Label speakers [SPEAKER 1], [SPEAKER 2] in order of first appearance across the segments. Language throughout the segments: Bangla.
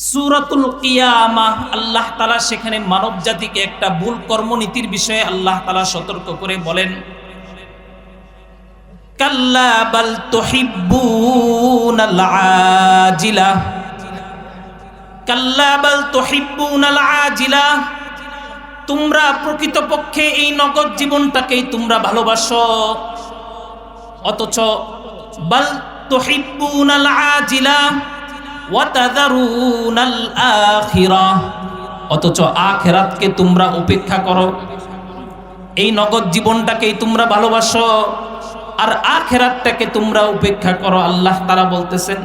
[SPEAKER 1] সূরাতুল কিয়ামাহ আল্লাহ তাআলা সেখানে মানব জাতিকে একটা ভুল কর্মনীতির বিষয়ে আল্লাহ তাআলা সতর্ক করে বলেন, কাল্লা বাল তুহিব্বুনাল আজিলা, কাল্লা বাল তুহিব্বুনাল আজিলা, তোমরা প্রকৃতপক্ষে এই নগদ জীবনটাকেই তোমরা ভালোবাসো, অথচ বাল তুহিব্বুনাল আজিলা ওয়া তাযারুনাল আখিরাহ, অথচ আখিরাতকে তোমরা উপেক্ষা করো। এই নগদ জীবনটাকেই তোমরা ভালোবাসো আর আখিরাতটাকে তোমরা উপেক্ষা করো। আল্লাহ তাআলা বলতেছেন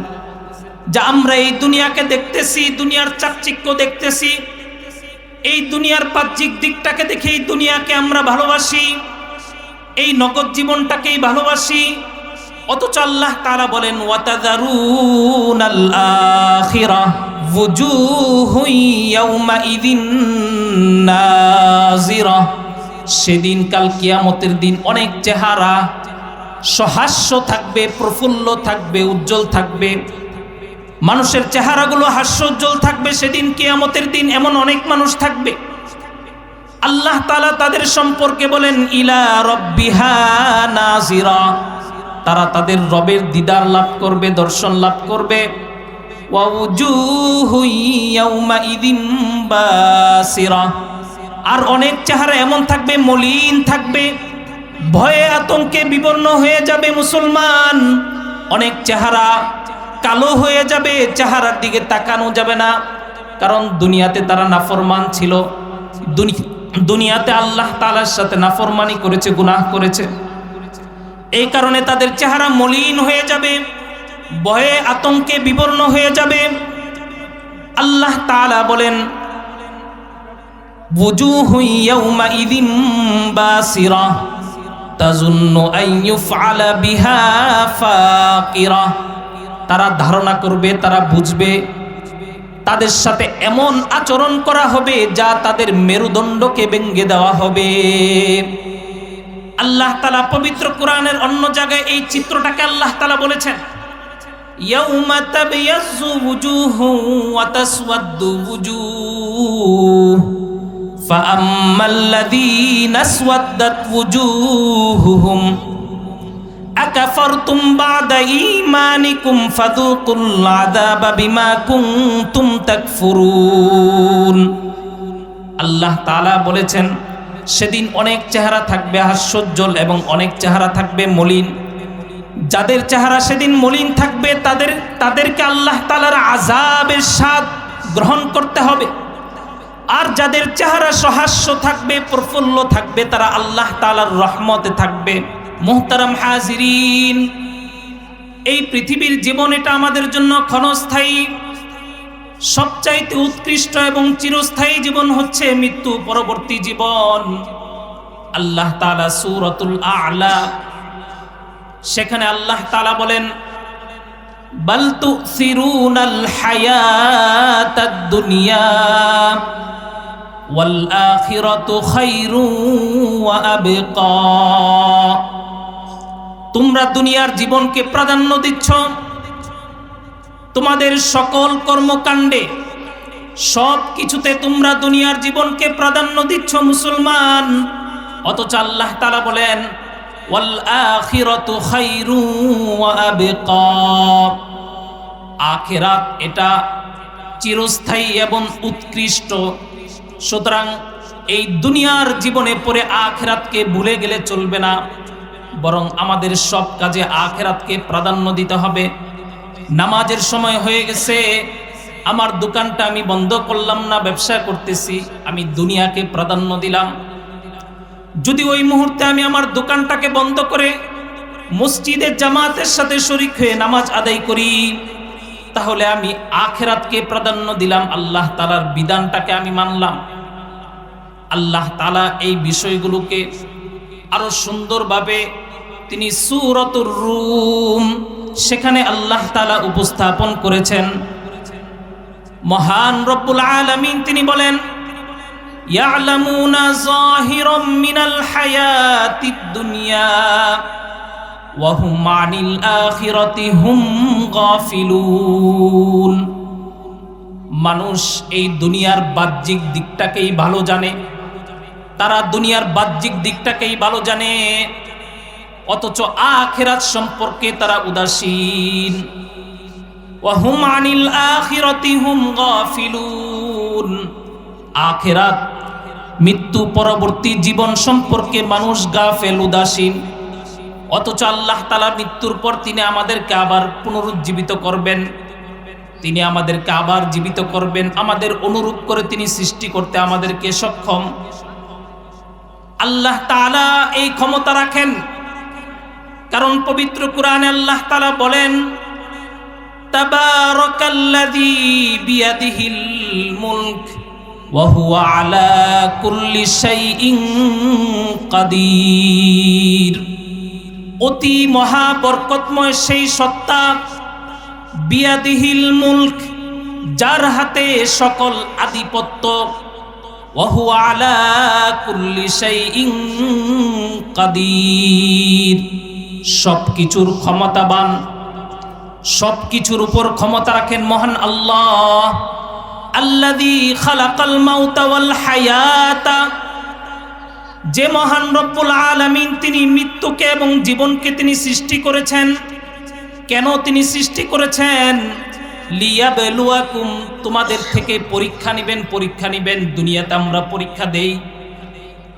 [SPEAKER 1] যে আমরা এই দুনিয়াকে দেখতেছি, দুনিয়ার চাকচিক্য দেখতেছি, এই দুনিয়ার বাহ্যিক দিকটাকে দেখে এই দুনিয়াকে আমরা ভালোবাসি, এই নগদ জীবনটাকেই ভালোবাসি, অথচ আল্লাহ তাআলা বলেন ওয়া তাযারুনাল আখিরাহ ওয়ুজুহুন ইয়াওমাইযিন নাযিরা, সেদিন কাল কিয়ামতের দিন অনেক চেহারা সহাস্য থাকবে, প্রফুল্ল থাকবে, উজ্জ্বল থাকবে, মানুষের চেহারাগুলো হাস্যোজ্জ্বল থাকবে। সেদিন কিয়ামতের দিন এমন অনেক মানুষ থাকবে, আল্লাহ তাআলা তাদের সম্পর্কে বলেন ইলা রাব্বিহা নাযিরা, তারা তাদের রবের দিদার লাভ করবে, দর্শন লাভ করবে। ওয়া উজুহুন ইয়াওমাইযিন বাসিরা, আর অনেক চেহারা এমন থাকবে মলিন থাকবে, ভয়ে আতঙ্কে বিবর্ণ হয়ে যাবে মুসলমান। অনেক চেহারা কালো হয়ে যাবে, চেহারার দিকে তাকানো যাবে না, কারণ দুনিয়াতে তারা নাফরমান ছিল, দুনিয়াতে আল্লাহ তাআলার সাথে নাফরমানি করেছে, গুনাহ করেছে, এই কারণে তাদের চেহারা মলিন হয়ে যাবে, ভয়ে আতঙ্কে বিবর্ণ হয়ে যাবে। আল্লাহ তাআলা বলেন ওয়ুজুহুন ইয়াওমাইযিন বাসিরা তাযুন্নু আন ইউফআলা বিহা ফাকিরা, তারা ধারণা করবে, তারা বুঝবে তাদের সাথে এমন আচরণ করা হবে যা তাদের মেরুদণ্ডকে ভেঙে দেওয়া হবে। আল্লাহ তাআলা পবিত্র কোরআনের অন্য জায়গায় এই চিত্রটাকে আল্লাহ তাআলা বলেছেন ইয়াউমা তাবিয়াজ্জু ওয়ুজুহুন ওয়া তাসওয়াদ্দু ওয়ুজুহ ফাআম্মাল্লাযীনা আসওয়াদ্দাত ওয়ুজুহুহুম আকাফারতুম বা'দা ঈমানিকুম ফাযুকুল আযাবা বিমা কুনতুম তাকফুরুন। আল্লাহ তাআলা বলেছেন সেদিন অনেক চেহারা থাকবে হাস্যোজ্জ্বল এবং অনেক চেহারা থাকবে মলিন। যাদের চেহারা সেদিন মলিন থাকবে তাদেরকে আল্লাহ তাআলার আযাবের স্বাদ গ্রহণ করতে হবে, আর যাদের চেহারা সহাস্য থাকবে, প্রফুল্ল থাকবে, তারা আল্লাহ তাআলার রহমতে থাকবে। মুহতারাম হাজিরিন, এই পৃথিবীর জীবন এটা আমাদের জন্য ক্ষণস্থায়ী, সবচাইতে উৎকৃষ্ট এবং চিরস্থায়ী জীবন হচ্ছে মৃত্যু পরবর্তী জীবন। আল্লাহ তাআলা সূরাতুল আ'লা সেখানে আল্লাহ তাআলা বলেন বাল তুসিরুনাল হায়াতাদ দুনিয়া ওয়াল আখিরাতু খায়রুন ওয়া আবকা, তোমরা দুনিয়ার জীবনকে প্রাধান্য দিচ্ছ, তোমাদের সকল কর্মকাণ্ডে সব কিছুতে তোমরা দুনিয়ার জীবনকে প্রাধান্য দিচ্ছ মুসলমান, অথচ আল্লাহ তাআলা বলেন ওয়াল আখিরাতু খায়রুন ওয়া আবকা, আখিরাত এটা চিরস্থায়ী এবং উৎকৃষ্ট। সুতরাং এই দুনিয়ার জীবনে পড়ে আখিরাতকে ভুলে গেলে চলবে না, বরং আমাদের সব কাজে আখিরাতকে প্রাধান্য দিতে হবে। নামাজের সময় হয়ে গেছে, আমার দোকানটা আমি বন্ধ করলাম না, ব্যবসা করতেছি, আমি দুনিয়াকে প্রাধান্য দিলাম। যদি ওই মুহূর্তে আমি আমার দোকানটাকে বন্ধ করে মসজিদে জামাতের সাথে শরীক হয়ে নামাজ আদায় করি, তাহলে আমি আখিরাতকে প্রাধান্য দিলাম, আল্লাহ তাআলার বিধানটাকে আমি মানলাম। আল্লাহ তাআলা এই বিষয়গুলোকে আরো সুন্দরভাবে তিনি সূরাতুর রুম সেখানে আল্লাহ তাআলা উপস্থাপন করেছেন। মহান রব্বুল আলামিন তিনি বলেন ইয়ালামুনা যাহিরাম মিনাল হায়াতিদ দুনিয়া ওয়া হুম আনিল আখিরাতি হুম গাফিলুন। মানুষ এই দুনিয়ার বাহ্যিক দিকটাকেই ভালো জানে, তারা দুনিয়ার বাহ্যিক দিকটাকেই ভালো জানে, অথচ আখিরাত সম্পর্কে তারা উদাসীন। ওয়া হুম আনিল আখিরাতি হুম গাফিলুন। আখিরাত মৃত্যু পরবর্তী জীবন সম্পর্কে মানুষ গাফেল, উদাসীন। অথচ আল্লাহ তাআলা মৃত্যুর পর তিনি আমাদেরকে আবার পুনরুজ্জীবিত করবেন, তিনি আমাদেরকে আবার জীবিত করবেন, আমাদের অনুরূপ করে তিনি সৃষ্টি করতে আমাদেরকে সক্ষম। আল্লাহ তাআলা এই ক্ষমতা রাখেন, কারণ পবিত্র কোরআনে আল্লাহ তাআলা বলেন, তাবারাকাল্লাযী বিয়াদিহিল মুলক ওয়া হুয়া আলা কুল্লি শাইইন কাদির। অতি মহা বরকতময় সেই সত্তা, বিয়াদিহিল মুলক, যার হাতে সকল আধিপত্য, ওয়া হুয়া আলা কুল্লি শাইইন কাদির, সবকিছুর ক্ষমতাবান, সবকিছুর উপর ক্ষমতা রাখেন মহান আল্লাহ। আল্লাযী খালাকাল মাউতা ওয়াল হায়াতা, যে মহান রব্বুল আলামিন তিনি মৃত্যুকে এবং জীবনকে তিনি সৃষ্টি করেছেন। কেন তিনি সৃষ্টি করেছেন? লিয়াবলুয়াকুম, তোমাদের থেকে পরীক্ষা নেবেন। দুনিয়াতে আমরা পরীক্ষা দেই,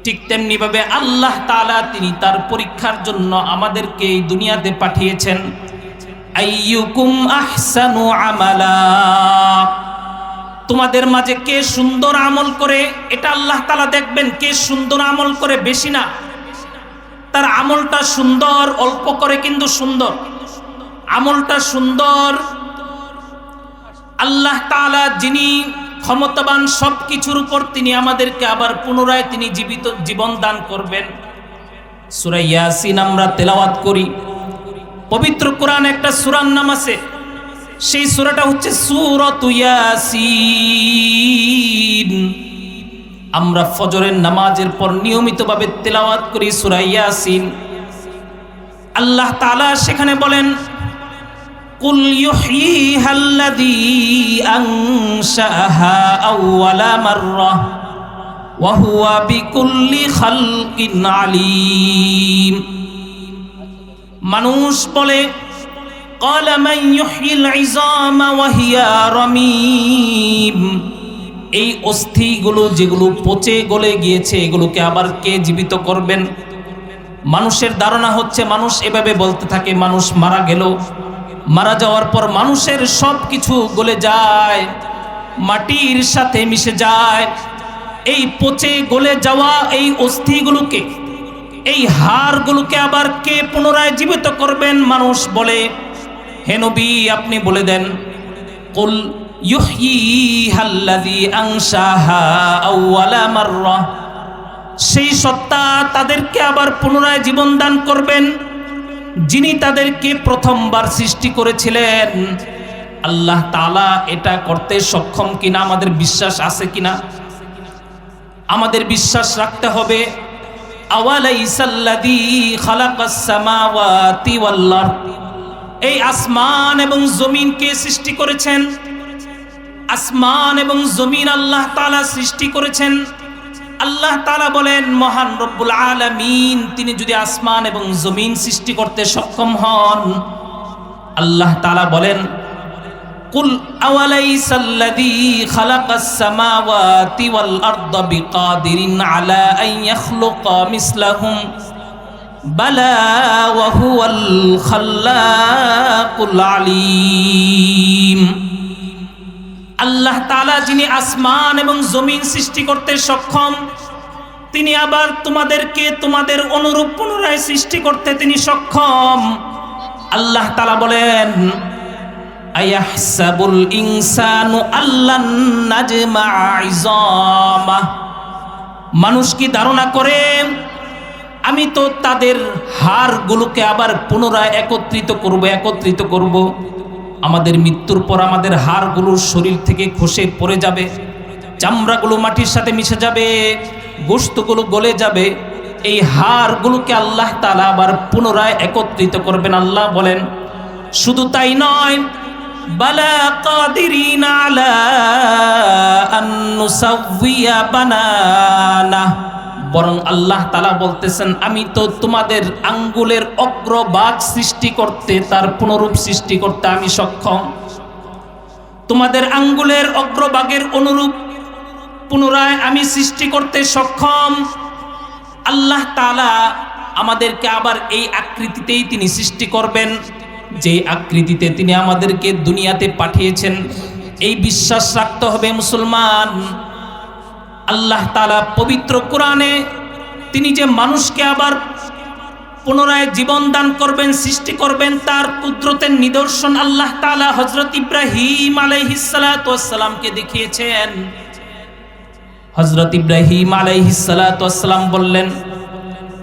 [SPEAKER 1] ঠিক তেমনি ভাবে আল্লাহ তাআলা তিনি তার পরীক্ষার জন্য আমাদেরকে এই দুনিয়াতে পাঠিয়েছেন। আইয়ুকুম আহসানু আমালা, তোমাদের মাঝে কে সুন্দর আমল করে এটা আল্লাহ তাআলা দেখবেন। কে সুন্দর আমল করে, বেশি না, তার আমলটা সুন্দর, অল্প করে কিন্তু সুন্দর, আমলটা সুন্দর। আল্লাহ তাআলা যিনি ক্ষমতাবান সবকিছুর উপর, তিনি আমাদেরকে আবার পুনরায় তিনি জীবন দান করবেন। সূরা ইয়াসিন আমরা তেলাওয়াত করি, পবিত্র কোরআনে একটা সূরার নাম আছে, সেই সূরাটা হচ্ছে সূরাতু ইয়াসিন। আমরা ফজরের নামাজের পর নিয়মিতভাবে তেলাওয়াত করি সূরা ইয়াসিন। আল্লাহ তাআলা সেখানে বলেন, কুল ইউহয়িহাল্লাযী আনশাআহা আউওয়ালা মাররাহ ওয়া হুয়া বিকুল্লি খালকিন আলীম। মানুষ বলে, ক্বালা মান ইউহয়িল ইযামা ওয়া হিয়া রামীম, এই অস্থিগুলো যেগুলো পচে গলে গিয়েছে, এগুলোকে আবার কে জীবিত করবেন? মানুষের ধারণা হচ্ছে, মানুষ এভাবে বলতে থাকে, মানুষ মারা গেল, মারা যাওয়ার পর মানুষের সব কিছু গলে যায়, মাটির সাথে মিশে যায়। এই পচে গলে যাওয়া এই অস্থিগুলোকে, এই হাড়গুলোকে আবার কে পুনরায় জীবিত করবেন? মানুষ বলে, হে নবী আপনি বলে দেন, কুল ইউহয়িহাল্লাযী আনশাআহা আউওয়ালা মাররাহ, সেই সত্তা তাদেরকে আবার পুনরায় জীবন দান করবেন যিনি তাদেরকে প্রথমবার সৃষ্টি করেছিলেন। আল্লাহ তাআলা এটা করতে সক্ষম কিনা আমাদের বিশ্বাস আছে কিনা? আমাদের বিশ্বাস রাখতে হবে। আওয়ালাইসাল্লাযী খালাকাস সামাওয়াতি ওয়াল আরদ, এই আসমান এবং জমিন কে সৃষ্টি করেছেন? আসমান এবং জমিন আল্লাহ তাআলা সৃষ্টি করেছেন। আল্লাহ তাআলা বলেন, মহান রব্বুল আলামিন তিনি যদি আসমান এবং জমিন সৃষ্টি করতে সক্ষম হন, আল্লাহ তাআলা বলেন, কুল আওয়ালাইসাল্লাযী খালাকাস সামাওয়াতি ওয়াল আরদা বিকাদিরিন আলা আন ইয়াখলুকা মিসলাহুম বালা ওয়া হুয়াল খাল্লাকুল আলীম। আল্লাহ তাআলা যিনি আসমান এবং জমিন সৃষ্টি করতে সক্ষম, তিনি আবার তোমাদেরকে তোমাদের অনুরূপ পুনরায় সৃষ্টি করতে তিনি সক্ষম। আল্লাহ তাআলা বলেন, আয়াহসাবুল ইনসানু আল্লান নাজমা ইযামা, মানুষ কি ধারণা করে আমি তো তাদের হাড়গুলোকে আবার পুনরায় একত্রিত করব। আমাদের মৃত্যুর পর আমাদের হাড়গুলো শরীর থেকে খসে পড়ে যাবে, চামড়াগুলো মাটির সাথে মিশে যাবে, গোশতগুলো গলে যাবে, এই হাড়গুলোকে আল্লাহ তাআলা আবার পুনরায় একত্রিত করবেন। আল্লাহ বলেন, শুধু তাই নয়, বালা কাদিরিনা আলা আন নুসাউইয়া বানানা, বরং আল্লাহ তাআলা বলতেছেন আমি তো তোমাদের আঙ্গুলের অগ্রভাগ সৃষ্টি করতে, তার পুনরূপ সৃষ্টি করতে আমি সক্ষম। তোমাদের আঙ্গুলের অগ্রভাগের অনুরূপ পুনরায় আমি সৃষ্টি করতে সক্ষম। আল্লাহ তাআলা আমাদেরকে আবার এই আকৃতিতেই তিনি সৃষ্টি করবেন, যে আকৃতিতে তিনি আমাদেরকে দুনিয়াতে পাঠিয়েছেন। এই বিশ্বাস রাখতে হবে মুসলমান। আল্লাহ তাআলা পবিত্র কোরআনে তিনি যে মানুষকে আবার পুনরায় জীবন দান করবেন, সৃষ্টি করবেন, তার কুদরতের নিদর্শন আল্লাহ তাআলা হযরত ইব্রাহিম আলাইহিস সালাতু ওয়াস সালামকে দেখিয়েছেন। হযরত ইব্রাহিম আলাইহিস সালাতু ওয়াস সালাম বললেন,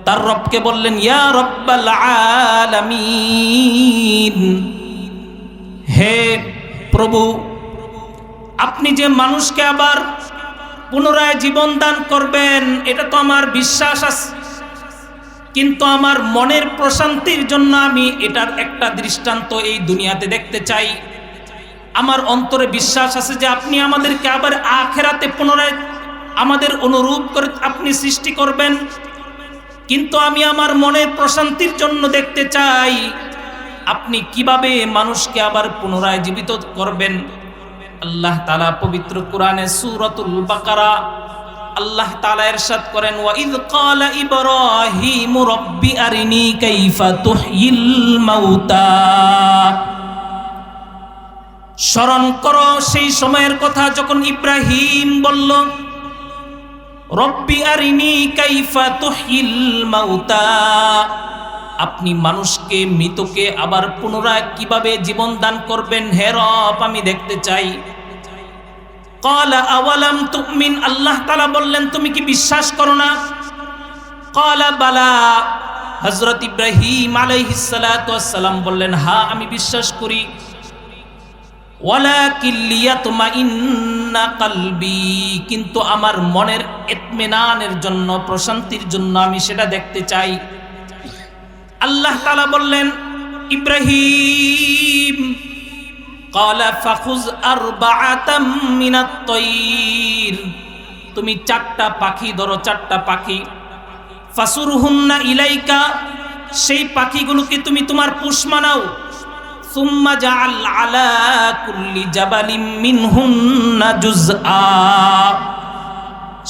[SPEAKER 1] তার রবকে বললেন, ইয়া রব্বাল আলামিন, হে প্রভু, আপনি যে মানুষকে আবার পুনরায় জীবন দান করবেন এটা তো আমার বিশ্বাস আছে, কিন্তু আমার মনের প্রশান্তির জন্য আমি এটার একটা দৃষ্টান্ত এই দুনিয়াতে দেখতে চাই। আমার অন্তরে বিশ্বাস আছে যে আপনি আমাদেরকে আবার আখিরাতে পুনরায় আমাদের অনুরূপ করে আপনি সৃষ্টি করবেন, কিন্তু আমি আমার মনের প্রশান্তির জন্য দেখতে চাই আপনি কিভাবে মানুষকে আবার পুনরায় জীবিত করবেন। আল্লাহ তাআলা পবিত্র কোরআনে সূরাতুল বাকারা আল্লাহ তাআলা ইরশাদ করেন, ওয়া ইয ক্বালা ইব্রাহিমু রাব্বি আরিনি কাইফা তুহয়িল মাউতা। স্মরণ করো সেই সময়ের কথা যখন ইব্রাহিম বলল, রব্বি আরিনি কাইফা তুহয়িল মাউতা, আপনি মানুষকে, মৃতকে আবার পুনরায় কিভাবে জীবন দান করবেন হে রব আমি দেখতে চাই। ক্বালা আওয়ালাম তুমিন, আল্লাহ তাআলা বললেন তুমি কি বিশ্বাস করো না? ক্বালা বালা, হযরত ইব্রাহিম আলাইহিস সালাতু ওয়াস সালাম বললেন, হ্যাঁ আমি বিশ্বাস করি। ওয়ালাকিন লিয়াতমাইন্না কলবি, কিন্তু আমার মনের ইতমিনানের জন্য, প্রশান্তির জন্য আমি সেটা দেখতে চাই। আল্লাহ তাআলা বললেন, ইব্রাহিম, ক্বালা ফাখুয আরবাআতাম মিনাত তায়র, তুমি 4টা পাখি ধরো, 4টা পাখি, ফাসুরহুন্না ইলাইকা, সেই পাখিগুলোকে তুমি তোমার পোষ মানাও, সুম্মা জাআল আলা কুল্লি জাবালিম মিনহুন্না জুজআ,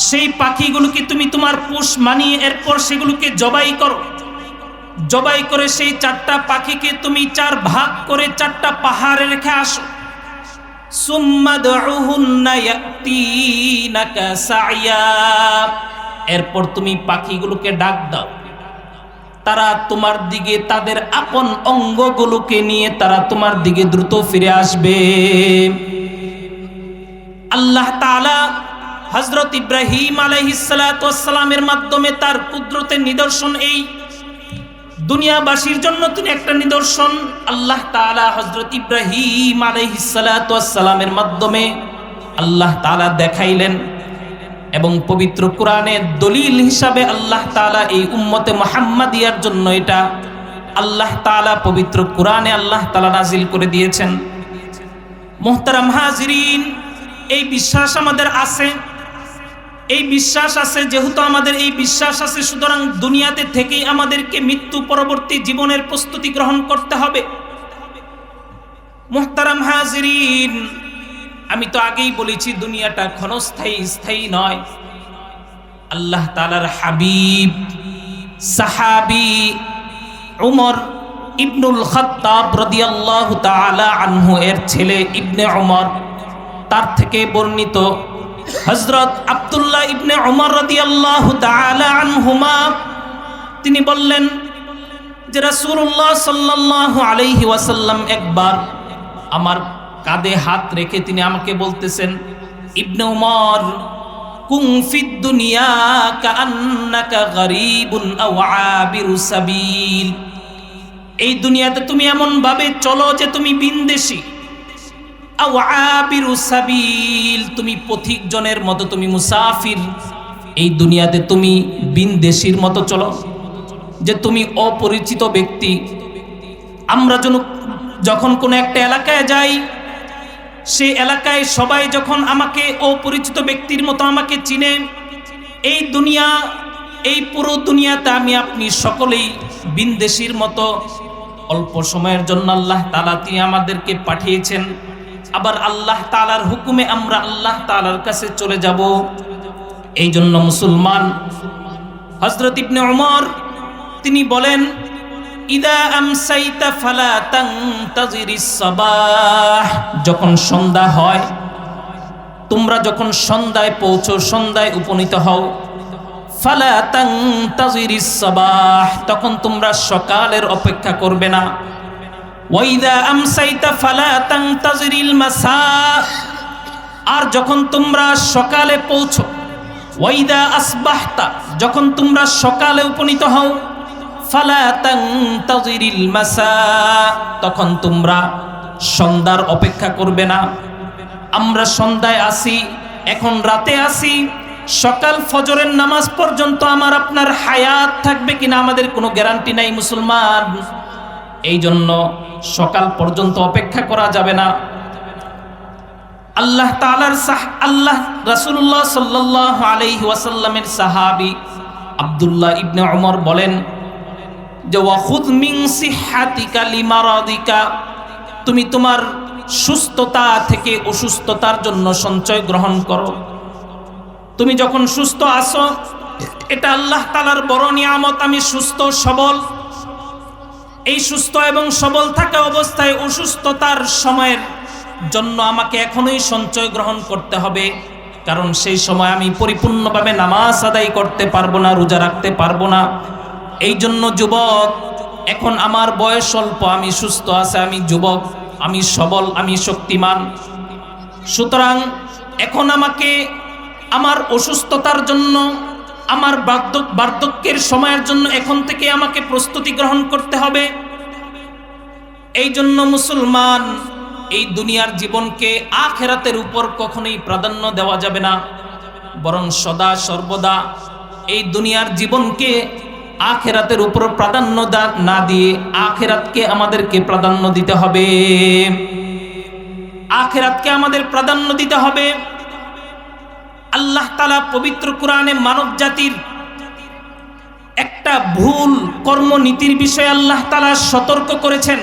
[SPEAKER 1] সেই পাখিগুলোকে তুমি তোমার পোষ মানিয়ে এরপর সেগুলোকে জবাই করো। জবাই করে সেই 4টা পাখিকে তুমি 4 ভাগ করে 4টা পাহাড়ে রেখে আসো। সুম্মা দুহুন্না ইয়াতিনাকা সাইয়া, এরপর তুমি পাখিগুলোকে ডাক দাও, তারা তোমার দিকে তাদের আপন অঙ্গগুলোকে নিয়ে তারা তোমার দিকে দ্রুত ফিরে আসবে। আল্লাহ তাআলা হযরত ইব্রাহিম আলাইহিস সালাতু ওয়াস সালামের মাধ্যমে তার কুদরতের নিদর্শন, এই দুনিয়াবাসীর জন্য তিনি একটা নিদর্শন আল্লাহ তাআলা হযরত ইব্রাহিম আলাইহিস সালাতু ওয়াস সালামের মাধ্যমে আল্লাহ তাআলা দেখাইলেন। এবং পবিত্র কোরআনে দলিল হিসাবে আল্লাহ তাআলা এই উম্মতে মুহাম্মাদিয়ার জন্য এটা আল্লাহ তাআলা পবিত্র কোরআনে আল্লাহ তাআলা নাজিল করে দিয়েছেন। মুহতারাম হাজিরিন, এই বিশ্বাস আমাদের আছে, এই বিশ্বাস আছে, যেহেতু আমাদের এই বিশ্বাস আছে সুতরাং দুনিয়াতে থেকেই আমাদেরকে মৃত্যু পরবর্তী জীবনের প্রস্তুতি গ্রহণ করতে হবে। মুহতারাম হাজিরিন, আমি তো আগেই বলেছি দুনিয়াটা ক্ষণস্থায়ী, স্থায়ী নয়। আল্লাহ তাআলার হাবিব সাহাবী উমর ইবনুল খাত্তাব রাদিয়াল্লাহু তাআলা আনহু এর ছেলে ইবনে উমর, তার থেকে বর্ণিত হযরত আব্দুল্লাহ ইবনে উমর রাদিয়াল্লাহু তাআলা আনহুমা, তিনি বললেন যে রাসূলুল্লাহ সাল্লাল্লাহু আলাইহি ওয়াসাল্লাম একবার আমার কাঁধে হাত রেখে তিনি আমাকে বলতেছেন, ইবনে উমর, কুন ফিদ দুনিয়া কাআন্নাকা গরীবুন আও আবিরু সাবিল, এই দুনিয়াতে তুমি এমন ভাবে চলো যে তুমি বিনদেশী, আও আবিরু সাবিল, তুমি পথিকজনের মতো, তুমি মুসাফির, এই দুনিয়াতে তুমি বিনদেশীর মতো চলো, যে তুমি অপরিচিত ব্যক্তি। আমরা যখন কোনো একটা এলাকায় যাই, সেই এলাকায় সবাই যখন আমাকে অপরিচিত ব্যক্তির মতো আমাকে চিনে, এই দুনিয়া, এই পুরো দুনিয়াতে আমি আপনি সকলেই বিনদেশীর মতো অল্প সময়ের জন্য আল্লাহ তাআলা তিনি আমাদেরকে পাঠিয়েছেন। আবার আল্লাহ তাআলার হুকুমে আমরা আল্লাহ তাআলার কাছে চলে যাব। এই জন্য মুসলমান, হযরত ইবনে ওমর তিনি বলেন, ইদা আমসাইতা ফালা তানতাজিরিস সাবাহ, যখন সন্ধ্যা হয়, তোমরা যখন সন্ধ্যায় পৌঁছো, সন্ধ্যায় উপনীত হও, ফালা তানতাজিরিস সাবাহ, তখন তোমরা সকালের অপেক্ষা করবে না। ওয়াইদা আমসাইতা ফালা তানতাজিরিল মাসা, আর যখন তোমরা সকালে পৌঁছো, ওয়াইদা আসবাহতা, যখন তোমরা সকালে উপনীত হও, ফালা তানতাজিরিল মাসা, তখন তোমরা সন্ধ্যার অপেক্ষা করবে না। আমরা সন্ধ্যায় আসি, এখন রাতে আসি, সকাল ফজরের নামাজ পর্যন্ত আমার আপনার হায়াত থাকবে কিনা আমাদের কোনো গ্যারান্টি নাই মুসলমান। এই জন্য সকাল পর্যন্ত অপেক্ষা করা যাবে না। আল্লাহ তাআলার আল্লাহ রাসূলুল্লাহ সাল্লাল্লাহু আলাইহি ওয়াসাল্লামের সাহাবী আব্দুল্লাহ ইবনে ওমর বলেন যে ওয়াখুদ মিন সিহহাতিকা লিমারাদিকা, তুমি তোমার সুস্থতা থেকে অসুস্থতার জন্য সঞ্চয় গ্রহণ করো। তুমি যখন সুস্থ আছো, এটা আল্লাহ তাআলার বড় নিয়ামত, আমি সুস্থ সবল। এই সুস্থ এবং সবল থাকা অবস্থায় অসুস্থতার সময়ের জন্য আমাকে এখনই সঞ্চয় গ্রহণ করতে হবে, কারণ সেই সময় আমি পরিপূর্ণভাবে নামাজ আদায় করতে পারবো না, রোজা রাখতে পারবো না। এই জন্য যুবক, এখন আমার বয়স অল্প, আমি সুস্থ আছে, আমি যুবক, আমি সবল, আমি শক্তিমান, সুতরাং এখন আমাকে আমার অসুস্থতার জন্য, আমার বার্ধক্যের সময়ের জন্য এখন থেকে আমাকে প্রস্তুতি গ্রহণ করতে হবে। এই জন্য মুসলমান, এই দুনিয়ার জীবনকে আখিরাতের উপর কখনোই প্রাধান্য দেওয়া যাবে না, বরং সদা সর্বদা এই দুনিয়ার জীবনকে আখিরাতের উপর প্রাধান্য না দিয়ে আখিরাতকে আমাদেরকে প্রাধান্য দিতে হবে। আখিরাতকে আমাদের প্রাধান্য দিতে হবে। আল্লাহ তাআলা পবিত্র কোরআনে মানব জাতির একটা ভুল কর্মনীতির বিষয়ে আল্লাহ তাআলা সতর্ক করেছেন।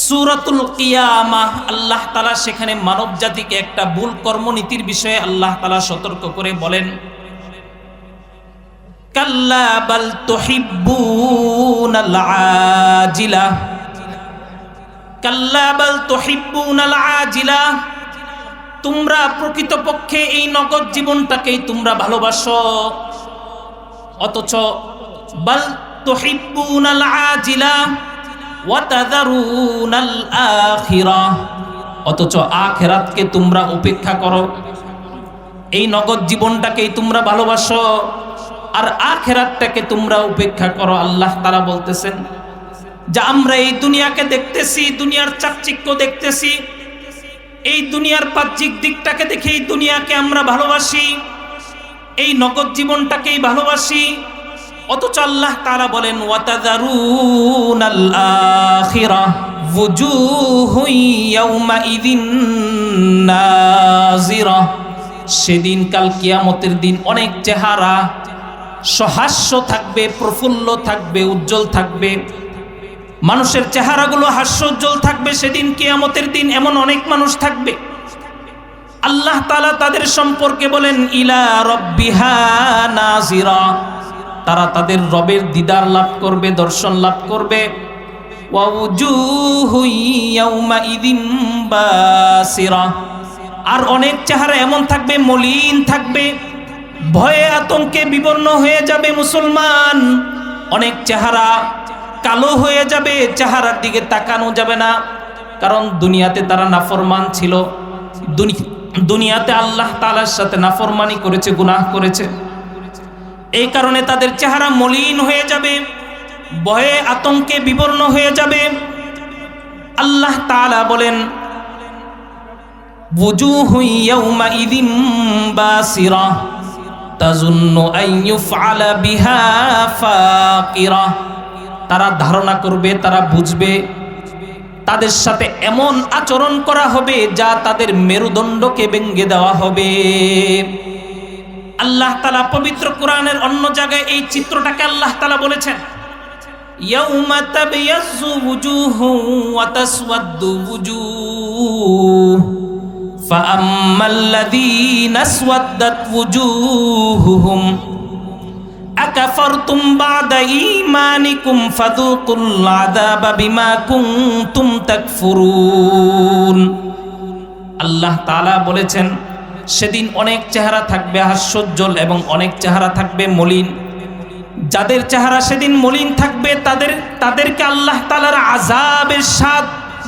[SPEAKER 1] সূরাতুল কিয়ামাহ আল্লাহ তাআলা সেখানে মানব জাতিকে একটা ভুল কর্মনীতির বিষয়ে আল্লাহ তাআলা সতর্ক করে বলেন, কাল্লা বাল তুহিব্বুনাল আজিলা, কাল্লা বাল তুহিব্বুনাল আজিলা, তোমরা প্রকৃতপক্ষে এই নগদ জীবনটাকেই তোমরা ভালোবাসো, অথচ বাল তুহিব্বুনাল আজিলা ওয়া তাযারুনাল আখিরাহ, অথচ আখিরাতকে তোমরা উপেক্ষা করো। এই নগদ জীবনটাকেই তোমরা ভালোবাসো আর আখিরাতটাকে তোমরা উপেক্ষা করো। আল্লাহ তাআলা বলতেছেন যে আমরা এই দুনিয়াকে দেখতেছি, দুনিয়ার চাকচিক্য দেখতেছি, এই দুনিয়ার বাহ্যিক দিকটাকে দেখে এই দুনিয়াকে আমরা ভালোবাসি, এই নগদ জীবনটাকেই ভালোবাসি, অথচ আল্লাহ তাআলা বলেন ওয়া তাযারুনাল আখিরাহ ওয়ুজুহুন ইয়াওমাইযিন নাযিরা, সেদিন কাল কিয়ামতের দিন অনেক চেহারা সহাস্য থাকবে, প্রফুল্ল থাকবে, উজ্জ্বল থাকবে। মানুষের চেহারাগুলো হাস্যোজ্জ্বল থাকবে সেদিন কিয়ামতের দিন, এমন অনেক মানুষ থাকবে। আল্লাহ তাআলা তাদের সম্পর্কে বলেন ইলা রাব্বিহা নাযিরা, তারা তাদের রবের দিদার লাভ করবে, দর্শন লাভ করবে। ওয়া উজুহু ইয়াওমাইযিন বাসিরা, আর অনেক চেহারা এমন থাকবে মলিন থাকবে, ভয়ে আতঙ্কে বিবর্ণ হয়ে যাবে মুসলমান। অনেক চেহারা কালো হয়ে যাবে, চেহারার দিকে তাকানো যাবে না, কারণ দুনিয়াতে তারা নাফরমান ছিল, দুনিয়াতে আল্লাহ তাআলার সাথে নাফরমানি করেছে, গুনাহ করেছে। এই কারণে তাদের চেহারা মলিন হয়ে যাবে, ভয়ে আতঙ্কে বিবর্ণ হয়ে যাবে। আল্লাহ তাআলা বলেন ওয়ুজুহু ইয়াওমাইযিন বাসিরা তাযুন্নু আন ইউফআলা বিহা ফাকিরা, তারা ধারণা করবে, তারা বুঝবে, তাদের সাথে এমন আচরণ করা হবে যা তাদের মেরুদণ্ডকে ভেঙে দেওয়া হবে। আল্লাহ তাআলা পবিত্র কোরআনের অন্য জায়গায় এই চিত্রটাকে আল্লাহ তাআলা বলেছেন, ইয়াউমা তাবিয়াজ্জু ওয়ুজুহু ওয়া তাসওয়াদ্দু ওয়ুজুহ ফাআম্মাল্লাযীনা আসওয়াদ্দাত ওয়ুজুহুহুম আকাফারতুম বা'দা ঈমানিকুম ফাযুকুল আযাবা বিমা কুনতুম তাকফুরুন। আল্লাহ তাআলা বলেছেন, সেদিন অনেক চেহারা থাকবে হাস্যোজ্জ্বল এবং অনেক চেহারা থাকবে মলিন। যাদের চেহারা সেদিন মলিন থাকবে তাদেরকে আল্লাহ তাআলার আযাবের স্বাদ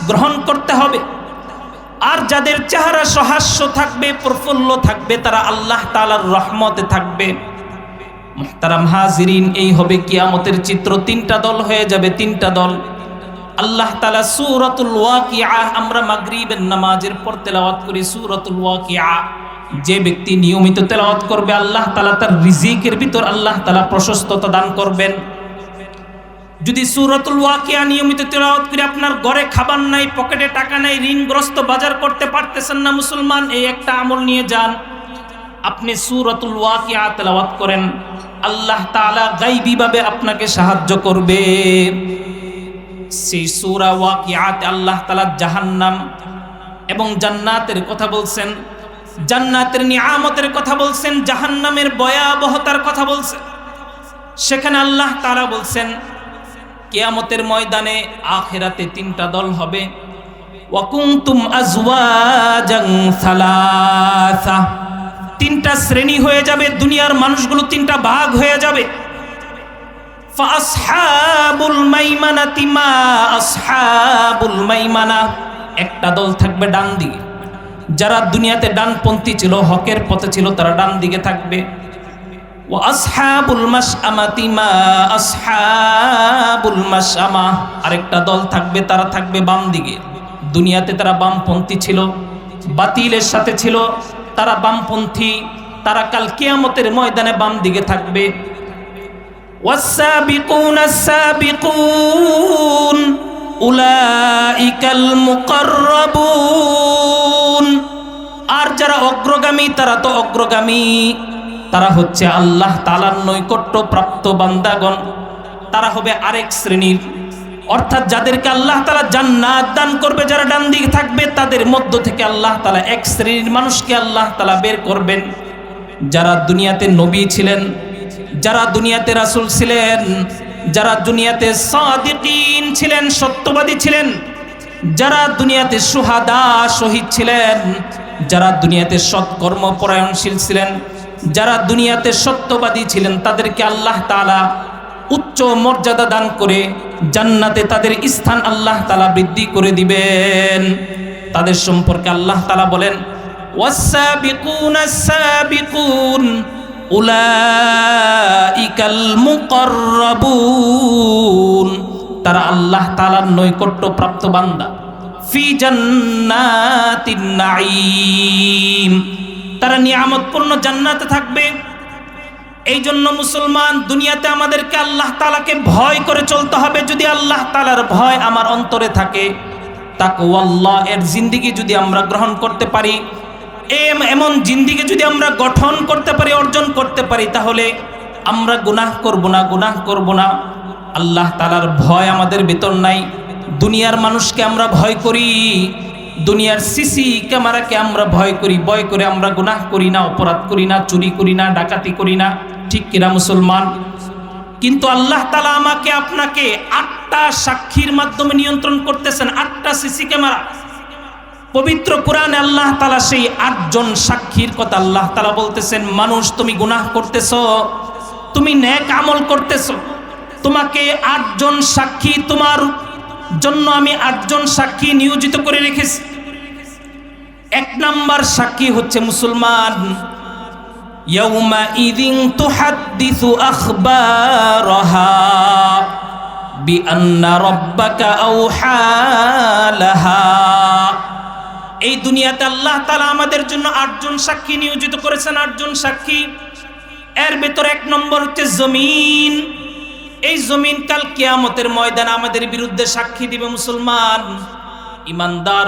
[SPEAKER 1] গ্রহণ করতে হবে। আর যাদের চেহারা সহাস্য থাকবে, প্রফুল্ল থাকবে, তারা আল্লাহ তাআলার রহমতে থাকবে। মুহতারাম হাজিরিন, এই হবে কিয়ামতের চিত্র। তিনটা দল হয়ে যাবে, তিনটা দল। আল্লাহ তাআলা সূরাতুল ওয়াকিআ, আমরা মাগরিবের নামাজের পর তেলাওয়াত করি সূরাতুল ওয়াকিআ। যে ব্যক্তি নিয়মিত তেলাওয়াত করবে আল্লাহ তাআলা তার রিজিকের ভিতর আল্লাহ তাআলা প্রশস্ততা দান করবেন। যদি সূরাতুল ওয়াকিআ নিয়মিত তেলাওয়াত করে আপনার ঘরে খাবার নাই, পকেটে টাকা নাই, ঋণগ্রস্ত, বাজার করতে পারতেছেন না মুসলমান, এই একটা আমল নিয়ে যান, আপনি সূরাতুল ওয়াকিআ তেলাওয়াত করেন, আল্লাহ তাআলা গায়বীভাবে আপনাকে সাহায্য করবে। সেই সূরা ওয়াকিআতে আল্লাহ তাআলা জাহান্নাম এবং জান্নাতের কথা বলছেন, জান্নাতের নিয়ামতের কথা বলছেন, জাহান্নামের ভয়াবহতার কথা বলছেন। সেখানে আল্লাহ তাআলা বলছেন কিয়ামতের ময়দানে আখিরাতে তিনটা দল হবে। ওয়া কুনতুম আজওয়াজান সালাসা, তিনটা শ্রেণী হয়ে যাবে, দুনিয়ার মানুষগুলো তিনটা ভাগ হয়ে যাবে। ফাআসহাবুল মাইমানাতি মা আসহাবুল মাইমানা, একটা দল থাকবে ডান দিকে। যারা দুনিয়াতে ডানপন্থী ছিল, হকের পথে ছিল, তারা ডান দিকে থাকবে। ওয়া আসহাবুল মাশআমাতি মা আসহাবুল মাশআমা, আরেকটা দল থাকবে, তারা থাকবে বাম দিকে। দুনিয়াতে তারা বামপন্থী ছিল, বাতিলের সাথে ছিল, তারা বামপন্থী, তারা কাল কিয়ামতের ময়দানে বাম দিকে থাকবে। ওয়াস-সাবিকুনাস সাবিকুন উলাইকাল মুকাররাবুন, আর যারা অগ্রগামী তারা তো অগ্রগামী, তারা হচ্ছে আল্লাহ তাআলার নৈকট্য প্রাপ্ত বান্দাগণ। তারা হবে আরেক শ্রেণীর, অর্থাৎ যাদেরকে আল্লাহ তাআলা জান্নাত দান করবে, যারা ডান দিকে থাকবে, তাদের মধ্য থেকে আল্লাহ তাআলা এক শ্রেণীর মানুষকে আল্লাহ তাআলা বের করবেন। যারা দুনিয়াতে নবী ছিলেন, যারা দুনিয়াতে রাসূল ছিলেন, যারা দুনিয়াতে সাদিকিন ছিলেন, সত্যবাদী ছিলেন, যারা দুনিয়াতে শুহাদা শহীদ ছিলেন, যারা দুনিয়াতে সৎকর্ম পরায়ণশীল ছিলেন, যারা দুনিয়াতে সত্যবাদী ছিলেন, তাদেরকে আল্লাহ তাআলা উচ্চ মর্যাদা দান করে জান্নাতে তাদের স্থান আল্লাহ তাআলা বৃদ্ধি করে দিবেন। তাদের সম্পর্কে আল্লাহ তাআলা বলেন, ওয়াস-সাবিকুনাস সাবিকুন উলাইকাল মুকাররাবুন, তারা আল্লাহ তাআলার নৈকট্য প্রাপ্ত বান্দা। ফি জান্নাতিন নাঈম, তারা নিয়ামতপূর্ণ জান্নাতে থাকবে। এই জন্য মুসলমান, দুনিয়াতে আমাদেরকে আল্লাহ তাআলাকে ভয় করে চলতে হবে। যদি আল্লাহ তাআলার ভয় আমার অন্তরে থাকে, তাকওয়াল্লাহ এর জিন্দেগি যদি আমরা গ্রহণ করতে পারি, এমন জিন্দেগি যদি আমরা গঠন করতে পারি, অর্জন করতে পারি, তাহলে আমরা গুনাহ করব না, গুনাহ করব না। আল্লাহ তাআলার ভয় আমাদের ভিতর নাই। দুনিয়ার মানুষকে আমরা ভয় করি, দুনিয়ার সিসি ক্যামেরাকে আমরা ভয় করি, ভয় করে আমরা গুনাহ করি না, অপরাধ করি না, চুরি করি না, ডাকাতি করি না, ঠিক কিনা মুসলমান? কিন্তু আল্লাহ তাআলা আমাকে আপনাকে 8টা সাক্ষীর মাধ্যমে নিয়ন্ত্রণ করতেছেন, 8টা সিসি ক্যামেরা। পবিত্র কোরআনে আল্লাহ তাআলা সেই 8 জন সাক্ষীর কথা আল্লাহ তাআলা বলতেছেন, মানুষ তুমি গুনাহ করতেছো, তুমি নেক আমল করতেছো, তোমাকে 8 জন সাক্ষী, তোমার জন্য আমি 8 জন সাক্ষী নিয়োজিত করে রেখেছি। 1 নাম্বার সাক্ষী হচ্ছে মুসলমান, ইয়াউমা ইযিন তুহাদ্দিসু আখবারাহা বিআন্না রাব্বাকা আওহা লাহা। এই দুনিয়াতে আল্লাহ তাআলা আমাদের জন্য 8 জন সাক্ষী নিয়োজিত করেছেন, 8 জন সাক্ষী। এর ভিতর 1 নম্বর হচ্ছে জমিন। এই জমিন কাল কিয়ামতের ময়দানে আমাদের বিরুদ্ধে সাক্ষী দিবে মুসলমান। ইমানদার,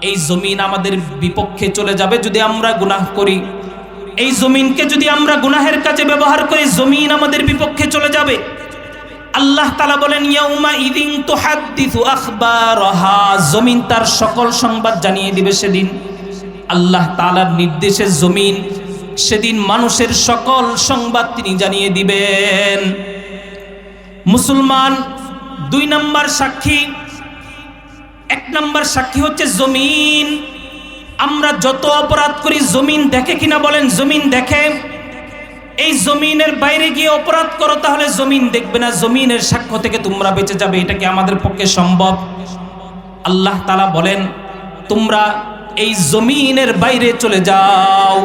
[SPEAKER 1] এই জমিন আমাদের বিপক্ষে চলে যাবে যদি আমরা গুনাহ করি। এই জমিনকে যদি আমরা গুনাহের কাজে ব্যবহার করি, জমিন আমাদের বিপক্ষে চলে যাবে। আল্লাহ তাআলা বলেন ইয়াউমা ইদিন তুহাদ্দিসু আখবারহা, জমিন তার সকল সংবাদ জানিয়ে দিবে সেদিন। আল্লাহ তাআলার নির্দেশে জমিন সেদিন মানুষের সকল সংবাদ তিনি জানিয়ে দিবেন। মুসলমান 2 নম্বর সাক্ষী। 1 নম্বর সাক্ষী হচ্ছে জমিন। আমরা যত অপরাধ করি জমিন দেখে কিনা বলেন? জমিন দেখে। এই জমিনের বাইরে গিয়ে অপরাধ করো, তাহলে জমিন দেখবে না, জমিনের সাক্ষ্য থেকে তোমরা বেঁচে যাবে। এটা কি আমাদের পক্ষে সম্ভব? আল্লাহ তাআলা বলেন তোমরা এই জমিনের বাইরে চলে যাও।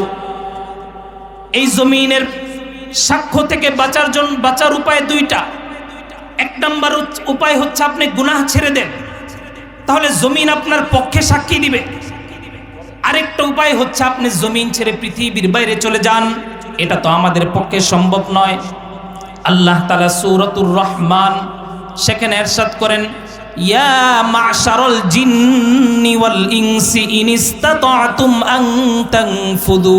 [SPEAKER 1] এই জমিনের সাক্ষ্য থেকে বাঁচার উপায় 2টা। 1 নম্বর উপায় হচ্ছে আপনি গুনাহ ছেড়ে দেন, তাহলে জমিন আপনার পক্ষে সাক্ষী দিবে। আরেকটা উপায় হচ্ছে আপনি জমিন ছেড়ে পৃথিবীর বাইরে চলে যান। এটা তো আমাদের পক্ষে সম্ভব নয়। আল্লাহ তাআলা সূরাতুর রহমান সেখানে ইরশাদ করেন ইয়া মা'শারাল জিন্নি ওয়াল ইনসি ইন ইসতাতা'তুম আন তানফুদু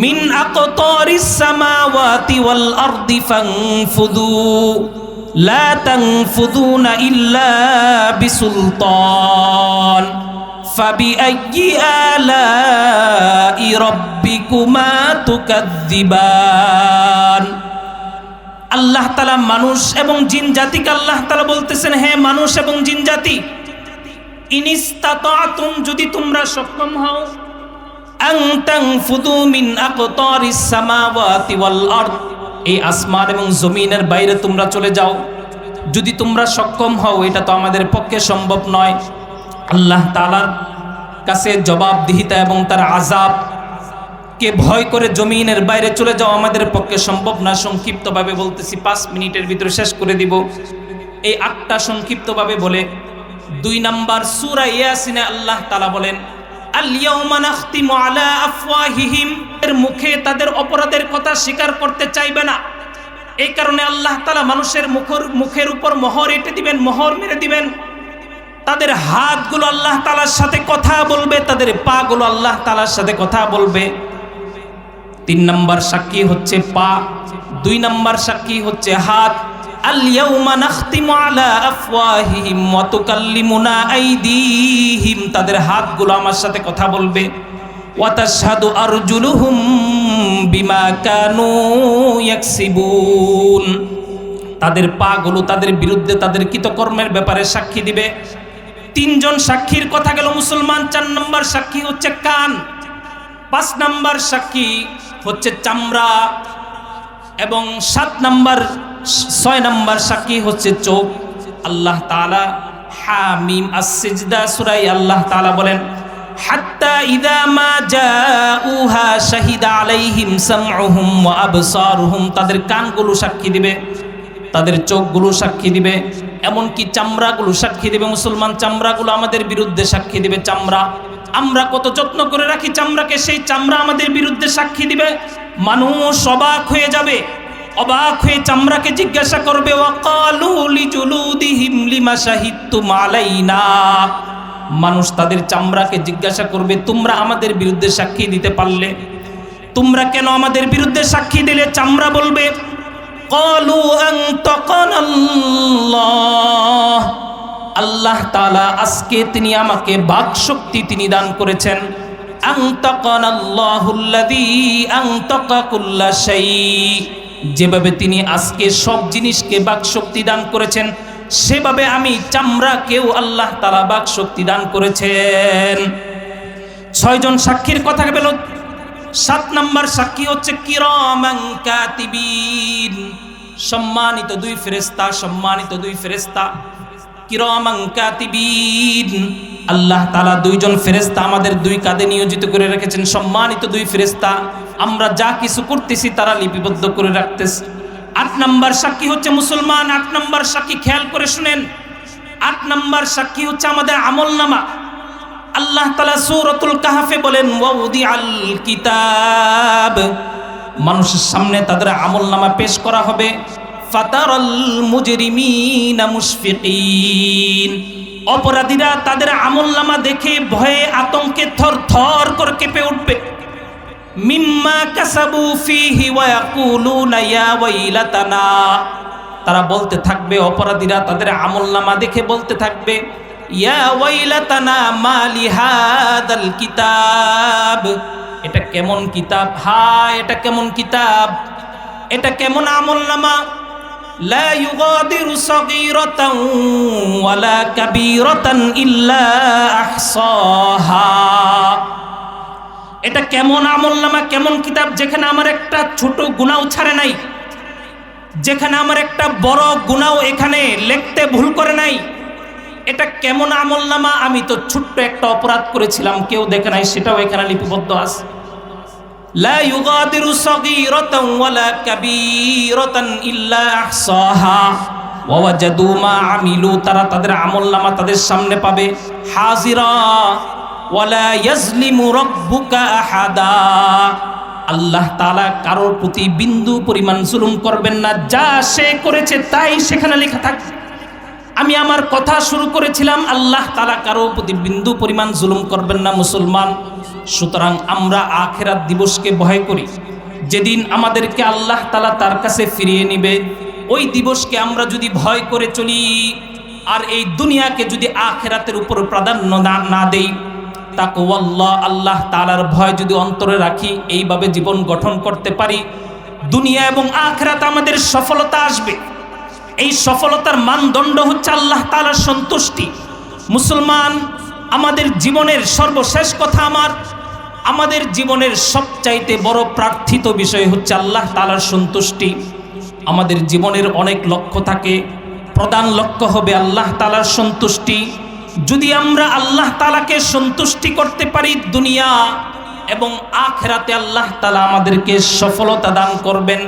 [SPEAKER 1] মিন আকতারিস সামাওয়াতি ওয়াল আরদি ফানফুদু লা তানফুদুনা ইল্লা বিসুলতান ফাবিআইয়ি আলাই রাব্বিকুমা তুকাযযিবান। আল্লাহ তাআলা মানুষ এবং জিন জাতিকে আল্লাহ তাআলা বলতেছেন, হে মানুষ এবং জিন জাতি, ইনিস্তাতাতুম, যদি তোমরা সক্ষম হও, আন তানফুদু মিন আকতারিস সামাওয়াতি ওয়াল আরদ, এই আসমান এবং জমিনের বাইরে তোমরা চলে যাও। যদি তোমরা সক্ষম হও, এটা তো আমাদের পক্ষে সম্ভব নয়। আল্লাহ তাআলার কাছে জবাবদিহিতা এবং তার আযাব কে ভয় করে জমিনের বাইরে চলে যাও আমাদের পক্ষে সম্ভব না। সংক্ষিপ্তভাবে বলতেছি, 5 মিনিটের ভিতরে শেষ করে দিব। এই 8টা সংক্ষিপ্তভাবে বলে 2 নম্বর সূরা ইয়াসিনে আল্লাহ তাআলা বলেন আল ইয়াউমা নাখতিমু আলা আফওয়াহিহিম, এর মুখে তাদের অপরাধের কথা স্বীকার করতে চাইবে না। এই কারণে আল্লাহ তাআলা মানুষের মুখের উপর মোহর এঁটে দিবেন, মোহর মেরে দিবেন। তাদের হাতগুলো আল্লাহ তাআলার সাথে কথা বলবে, তাদের পাগুলো আল্লাহ তাআলার সাথে কথা বলবে। 3 নম্বর সাক্ষী হচ্ছে পা, 2 নম্বর সাক্ষী হচ্ছে হাত। আল ইয়াউমা নাখতিমু আলা আফওয়াহিহিম ওয়া তুকাল্লিমুনা আইদিহিম, তাদের হাতগুলো আমার সাথে কথা বলবে। ওয়া তাশহাদু আরজুলুহুম বিমা কানু ইয়াকসিবুন, তাদের পাগুলো তাদের বিরুদ্ধে তাদের কৃতকর্মের ব্যাপারে সাক্ষী দিবে। 3 জন সাক্ষীর কথা গেল মুসলমান। 4 নম্বর সাক্ষী হচ্ছে কান, 5 নম্বর সাক্ষী হচ্ছে চামড়া, এবং 6 নম্বর সাক্ষী হচ্ছে চোখ। আল্লাহ তাআলা হামিম আস-সিজদা সূরায় আল্লাহ তাআলা বলেন হাত্তা ইযা মা জাউহা শাহিদা আলাইহিম সামউহুম ওয়া আবসারুহুম, তাদের কানগুলো সাক্ষী দিবে, তাদের চোখগুলো সাক্ষী দিবে, এমনকি চামড়াগুলো সাক্ষী দিবে। মুসলমান, চামড়াগুলো আমাদের বিরুদ্ধে সাক্ষী দিবে। চামড়া আমরা কত যত্ন করে রাখি চামড়াকে, সেই চামড়া আমাদের বিরুদ্ধে সাক্ষী দিবে। মানুষ অবাক হয়ে যাবে, অবাক হয়ে চামড়াকে জিজ্ঞাসা করবে ওয়াকালু লিজুলুদিহিম লিমা শাহিদতুম আলাইনা, মানুষ তাদের চামড়াকে জিজ্ঞাসা করবে তোমরা আমাদের বিরুদ্ধে সাক্ষী দিতে পারলে, তোমরা কেন আমাদের বিরুদ্ধে সাক্ষী দিলে? চামড়া বলবে ক্বালু আনতাকানাল্লাহ, আল্লাহ তাআলা আজকে তিনি আমাকে বাক শক্তি তিনি দান করেছেন। আনতাকানাল্লাহুল্লাযী আনতাকা কুল্লা শাই, যেভাবে তিনি আজকে সব জিনিসকে বাক শক্তি দান করেছেন, সেভাবে আমি চামড়াকেও আল্লাহ তাআলা বাক শক্তি দান করেছেন। 6 জন সাক্ষীর কথা গেল। 7 নম্বর সাক্ষী হচ্ছে কিরামান কাতিবিন, সম্মানিত 2 ফেরেশতা, সম্মানিত 2 ফেরেশতা কিরামান কাতিবিন। আল্লাহ তাআলা 2 জন ফেরেশতা আমাদের 2 কাঁধে নিয়োজিত করে রেখেছেন, সম্মানিত 2 ফেরেশতা। আমরা যা কিছু করতেছি তারা লিপিবদ্ধ করে রাখতেছে। 8 নম্বর সাক্ষী হচ্ছে মুসলমান, 8 নম্বর সাক্ষী খেয়াল করে শুনেন, 8 নম্বর সাক্ষী হচ্ছে আমাদের আমলনামা। আল্লাহ তাআলা সূরাতুল কাহফে বলেন ওয়াউদিআল কিতাব, মানুষের সামনে তাদের আমলনামা পেশ করা হবে। ফাতারাল মুজরিমিনা মুশফিকিন, অপরাধীরা তাদের আমলনামা দেখে ভয়ে আতঙ্কে থরথর করে কেঁপে উঠবে। মিম্মা কাসাবু ফিহি ওয়া ইয়াকুলুনা ইয়া ওয়াইলাতানা, তারা বলতে থাকবে, অপরাধীরা তাদের আমলনামা দেখে বলতে থাকবে, ইয়া ওয়াইলাতানা মা লিহাদাল কিতাব, এটা কেমন কিতাব, হায় এটা কেমন কিতাব, এটা কেমন আমলনামা, লা ইউগাদিরু সগীরাতান ওয়ালা কাবীরাতান ইল্লা আহসাহা। এটা কেমন আমলনামা, কেমন কিতাব, যেখানে আমার একটা ছোট গুনাহ ছাড়ে নাই, যেখানে আমার একটা বড় গুনাহ এখানে লিখতে ভুল করে নাই। এটা কেমন আমলনামা, আমি তো ছোট্ট একটা অপরাধ করেছিলাম, কেউ দেখে নাই, সেটাও এখানে লিপিবদ্ধ আছে। লা ইউগাদিরু সগীরাতান ওয়ালা কাবীরাতান ইল্লা আহসাহা ওয়া ওয়াজাদু মা আমিলু, তারা তাদের আমলনামা তাদের সামনে পাবে, হাজিরা ওয়ালা ইয়াজলিমু রাব্বুকা আহাদা, আল্লাহ তাআলা কারোর প্রতি বিন্দু পরিমাণ জুলুম করবেন না, যা সে করেছে তাই সেখানে লেখা থাকবে। আমি আমার কথা শুরু করেছিলাম, আল্লাহ তাআলা কারোর প্রতি বিন্দু পরিমাণ জুলুম করবেন না মুসলমান। সুতরাং আমরা আখিরাত দিবসকে ভয় করি, যেদিন আমাদেরকে আল্লাহ তাআলা তার কাছে ফিরিয়ে নিবে। ওই দিবসকে আমরা যদি ভয় করে চলি আর এই দুনিয়াকে যদি আখিরাতের উপর প্রাধান্য না দেই, তাকওয়াল্লাহ, আল্লাহ তাআলার ভয় যদি অন্তরে রাখি, এইভাবে জীবন গঠন করতে পারি, দুনিয়া এবং আখিরাত আমাদের সফলতা আসবে। এই সফলতার মানদণ্ড হচ্ছে আল্লাহ তাআলার সন্তুষ্টি। মুসলমান, আমাদের জীবনের সর্বশেষ কথা, আমাদের জীবনের সবচাইতে বড় প্রার্থিত বিষয় হচ্ছে আল্লাহ তাআলার সন্তুষ্টি। আমাদের জীবনের অনেক লক্ষ্য থাকে, প্রধান লক্ষ্য হবে আল্লাহ তাআলার সন্তুষ্টি। যদি আমরা আল্লাহ তাআলাকে সন্তুষ্টি করতে পারি, দুনিয়া এবং আখিরাতে আল্লাহ তাআলা আমাদেরকে সফলতা দান করবেন।